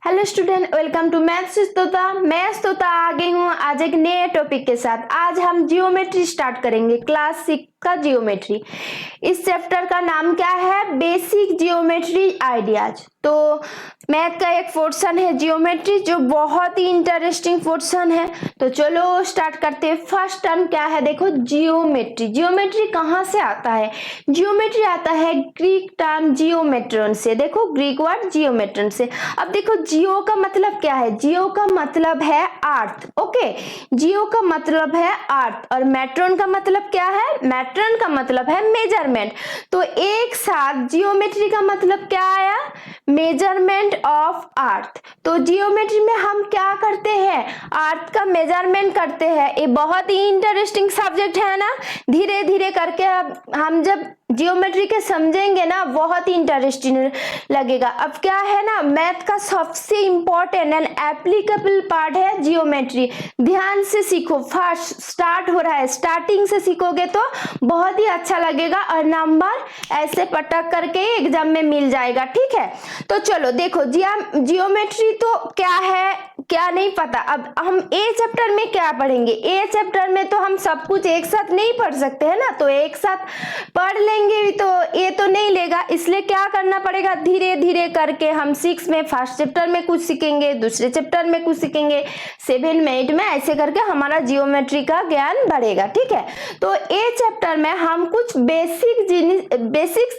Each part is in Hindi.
Hello student, welcome to maths Tota. मैं तोता आ गई हूँ आज एक नए टॉपिक के साथ। आज हम जियोमेट्री स्टार्ट करेंगे, क्लास 6 का जियोमेट्री। इस चैप्टर का नाम क्या है? Basic geometry ideas. तो मैथ का एक पोर्शन है जियोमेट्री, जो बहुत ही इंटरेस्टिंग पोर्शन है। तो चलो स्टार्ट करते हैं। फर्स्ट टर्म क्या है? देखो, जियोमेट्री। जियोमेट्री कहाँ से आता है? जियोमेट्री आता है ग्रीक टर्म जियोमेट्रॉन से। देखो, ग्रीक वर्ड जियोमेट्रॉन से। अब देखो, जियो का मतलब क्या है? जियो का मतलब है अर्थ। ओके, जियो का मतलब है अर्थ और मेट्रॉन का मतलब क्या है? मेट्रॉन का मतलब है मेजरमेंट। तो एक साथ जियोमेट्री का मतलब क्या आया? Measurement of earth. तो जियोमेट्री में हम क्या करते हैं? अर्थ का मेजरमेंट करते हैं। ये बहुत ही इंटरेस्टिंग सब्जेक्ट है ना। धीरे धीरे करके हम जब जियोमेट्री के समझेंगे ना, बहुत ही इंटरेस्टिंग लगेगा। अब क्या है ना, मैथ का सबसे इंपॉर्टेंट एंड एप्लीकेबल पार्ट है जियोमेट्री। ध्यान से सीखो, फर्स्ट स्टार्ट हो रहा है, स्टार्टिंग से सीखोगे तो बहुत ही अच्छा लगेगा और नंबर ऐसे पटक करके एग्जाम में मिल जाएगा। ठीक है, तो चलो देखो, जियोमेट्री तो क्या है क्या नहीं पता। अब हम ए चैप्टर में क्या पढ़ेंगे? ए चैप्टर में तो हम सब कुछ एक साथ नहीं पढ़ सकते है ना, तो एक साथ पढ़ लेंगे तो ये तो नहीं लेगा। इसलिए क्या करना पड़ेगा? धीरे धीरे करके हम 6 में फर्स्ट चैप्टर में कुछ सीखेंगे, दूसरे चैप्टर में कुछ सीखेंगे, 7 में 8 में, ऐसे करके हमारा जियोमेट्री का ज्ञान बढ़ेगा। ठीक है, तो ए चैप्टर में हम कुछ बेसिक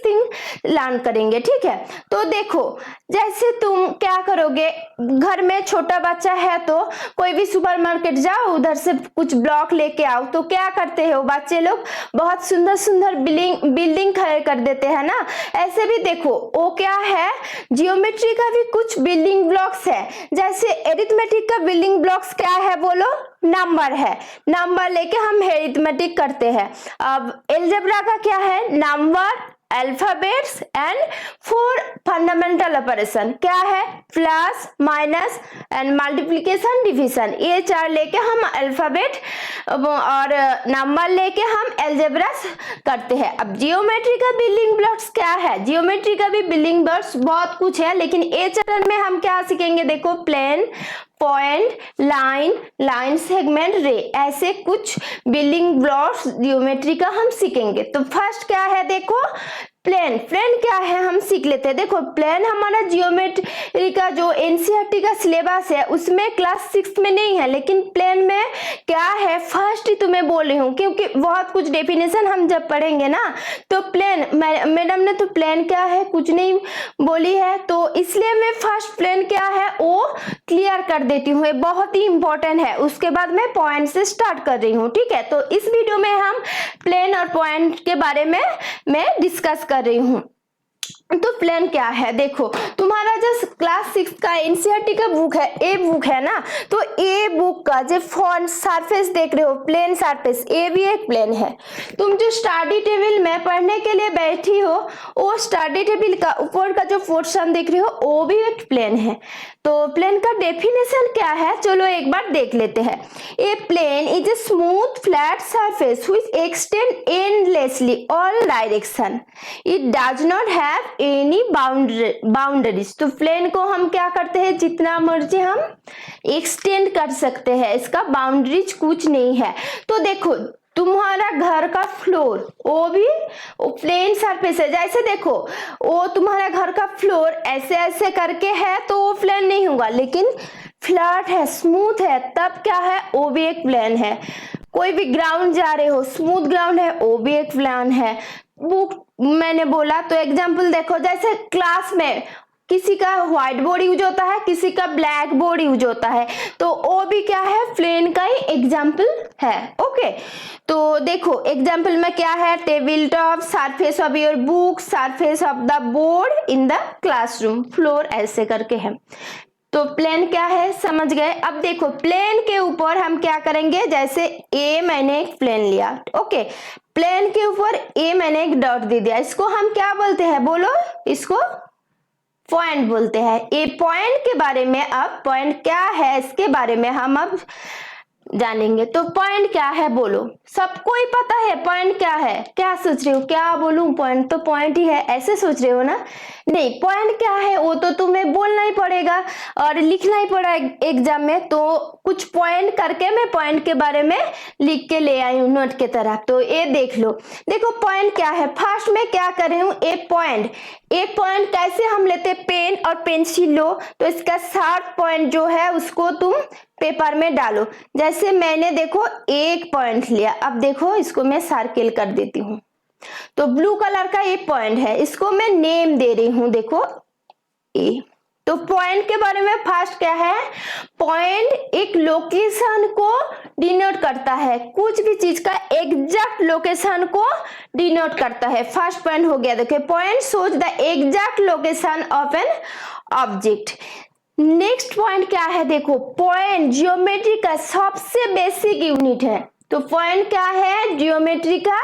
थिंग लर्न करेंगे। ठीक है, तो देखो, जैसे तुम क्या करोगे, घर में छोटा बच्चा है तो कोई भी सुपरमार्केट जाओ, उधर से कुछ ब्लॉक लेके आओ, तो क्या करते हो बच्चे लोग? बहुत सुंदर सुंदर बिल्डिंग खड़े कर देते हैं ना। ऐसे भी देखो, वो क्या है, जियोमेट्री का भी कुछ बिल्डिंग ब्लॉक्स है। जैसे एरिथमेटिक का बिल्डिंग ब्लॉक्स क्या है बोलो? नंबर है। नंबर लेके हम एरिथमेटिक करते हैं। अब एलजेब्रा का क्या है? Number, alphabets and 4 fundamental operation. क्या है? Plus, minus and multiplication, division. ये 4 लेके हम अल्फाबेट और नंबर लेके हम अलजेब्रा करते हैं। अब जियोमेट्री का बिल्डिंग ब्लॉक्स क्या है? जियोमेट्री का भी बिल्डिंग ब्लॉक्स बहुत कुछ है, लेकिन ए चैप्टर में हम क्या सीखेंगे? देखो, प्लेन, पॉइंट, लाइन सेगमेंट, रे, ऐसे कुछ बिल्डिंग ब्लॉक्स जियोमेट्री का हम सीखेंगे। तो फर्स्ट क्या है? देखो, प्लेन। प्लेन क्या है हम सीख लेते हैं। देखो, प्लेन हमारा जियोमेट्री का जो एनसीईआरटी का सिलेबस है उसमें क्लास 6 में नहीं है, लेकिन प्लेन में क्या है, फर्स्ट ही तुम्हें बोल रही हूँ, क्योंकि बहुत कुछ डेफिनेशन हम जब पढ़ेंगे ना, तो प्लेन, मैडम ने तो प्लेन क्या है कुछ नहीं बोली है, तो इसलिए मैं फर्स्ट प्लेन क्या है वो क्लियर कर देती हूँ। बहुत ही इंपॉर्टेंट है। उसके बाद मैं पॉइंट से स्टार्ट कर रही हूँ। ठीक है, तो इस वीडियो में हम प्लेन और पॉइंट के बारे में मैं डिस्कस कर रही हूँ। तो प्लेन क्या है? देखो, तुम्हारा जो क्लास 6 का एनसीईआरटी का बुक है, ए बुक है ना, तो ए बुक का जो फॉन्ट सरफेस देख रहे हो, प्लेन सरफेस, ए भी एक प्लेन है। तुम जो स्टडी टेबल में पढ़ने के लिए बैठी हो, वो स्टडी टेबल का ऊपर का जो पोर्शन देख रहे हो, वो भी एक प्लेन है। तो प्लेन का डेफिनेशन क्या है? चलो एक बार देख लेते हैं। A plane is a smooth flat surface which extend endlessly all direction. It does not have any boundaries. तो प्लेन को हम क्या करते हैं? जितना मर्जी हम एक्सटेंड कर सकते हैं, इसका बाउंड्रीज कुछ नहीं है। तो देखो, तुम्हारा घर का फ्लोर वो भी प्लेन सरफेस है। जैसे देखो, वो तुम्हारा घर का फ्लोर ऐसे ऐसे करके है तो वो प्लेन नहीं होगा, लेकिन फ्लैट है, स्मूथ है, तब क्या है? वो भी एक प्लेन है। कोई भी ग्राउंड जा रहे हो, स्मूथ ग्राउंड है, वो भी एक प्लेन है। बुक मैंने बोला तो एग्जाम्पल देखो, जैसे क्लास में किसी का व्हाइट बोर्ड यूज होता है, किसी का ब्लैक बोर्ड यूज होता है, तो वो भी क्या है? प्लेन का ही एग्जाम्पल है। ओके, तो देखो एग्जाम्पल में क्या है? Table top, surface of your book, surface of the board in the classroom, floor, ऐसे करके है। तो प्लेन क्या है समझ गए। अब देखो, प्लेन के ऊपर हम क्या करेंगे? जैसे ए मैंने एक प्लेन लिया, ओके, प्लेन के ऊपर ए मैंने एक डॉट दे दिया, इसको हम क्या बोलते हैं बोलो? इसको पॉइंट बोलते हैं। ए पॉइंट के बारे में, अब पॉइंट क्या है इसके बारे में हम अब जानेंगे। तो पॉइंट क्या है बोलो, सबको ही पता है पॉइंट क्या है। क्या सोच रहे हो, क्या बोलूं, पॉइंट तो पॉइंट ही है, ऐसे सोच रहे हो ना। नहीं, पॉइंट क्या है वो तो तुम्हें बोलना ही पड़ेगा और लिखना ही पड़ा एग्जाम में। तो कुछ पॉइंट करके मैं पॉइंट के बारे में लिख के ले आई हूँ नोट के तरह। तो ये देख लो, देखो पॉइंट क्या है। फर्स्ट में क्या कर रही हूँ, एक पॉइंट कैसे हम लेते, पेन और पेंसिल लो तो इसका 60 पॉइंट जो है उसको तुम पेपर में डालो। जैसे मैंने देखो एक पॉइंट लिया, अब देखो इसको मैं सर्किल कर देती हूँ। तो ब्लू कलर का ये पॉइंट है, इसको मैं नेम दे रही हूं, देखो ए। तो पॉइंट के बारे में फर्स्ट क्या है, पॉइंट एक लोकेशन को डिनोट करता है, कुछ भी चीज का एग्जैक्ट लोकेशन को डिनोट करता है। फर्स्ट पॉइंट हो गया, देखो point shows the exact location of an object. Next point क्या है, देखो पॉइंट जियोमेट्री का सबसे बेसिक यूनिट है। तो पॉइंट क्या है, जियोमेट्री का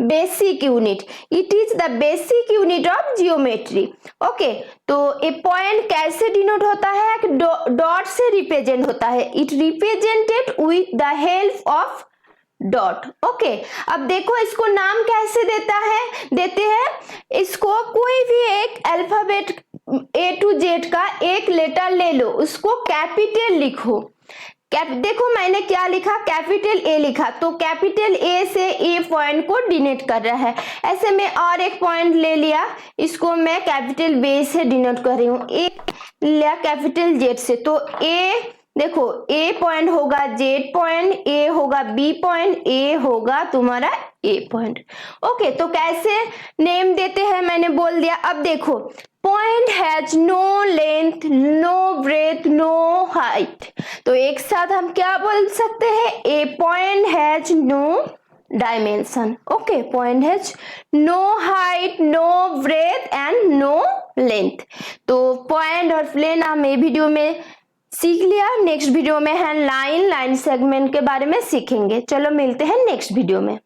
basic unit, it is the basic unit of geometry. Okay, तो ये पॉइंट कैसे डिनोट होता है, डॉट से रिप्रेजेंट होता है, it represented with the help of dot. Okay, अब देखो इसको नाम कैसे देते हैं, इसको कोई भी एक अल्फाबेट A to Z का एक लेटर ले लो, उसको कैपिटल लिखो। देखो मैंने क्या लिखा, कैपिटल ए लिखा, तो कैपिटल ए से ए पॉइंट को डिनोट कर रहा है। ऐसे में और एक पॉइंट ले लिया, इसको मैं कैपिटल बी से डिनोट कर रही हूँ, ए लिया कैपिटल जेड से। तो ए देखो ए पॉइंट होगा जेड पॉइंट, ए होगा बी पॉइंट, ए होगा तुम्हारा ए पॉइंट। ओके, तो कैसे नेम देते हैं मैंने बोल दिया। अब देखो point has no length, no breadth, no height. तो एक साथ हम क्या बोल सकते हैं, a point has no dimension. Okay, point has no height, no breadth and no length. तो पॉइंट और प्लेन हम ये वीडियो में सीख लिया। नेक्स्ट वीडियो में है लाइन सेगमेंट के बारे में सीखेंगे। चलो मिलते हैं नेक्स्ट वीडियो में।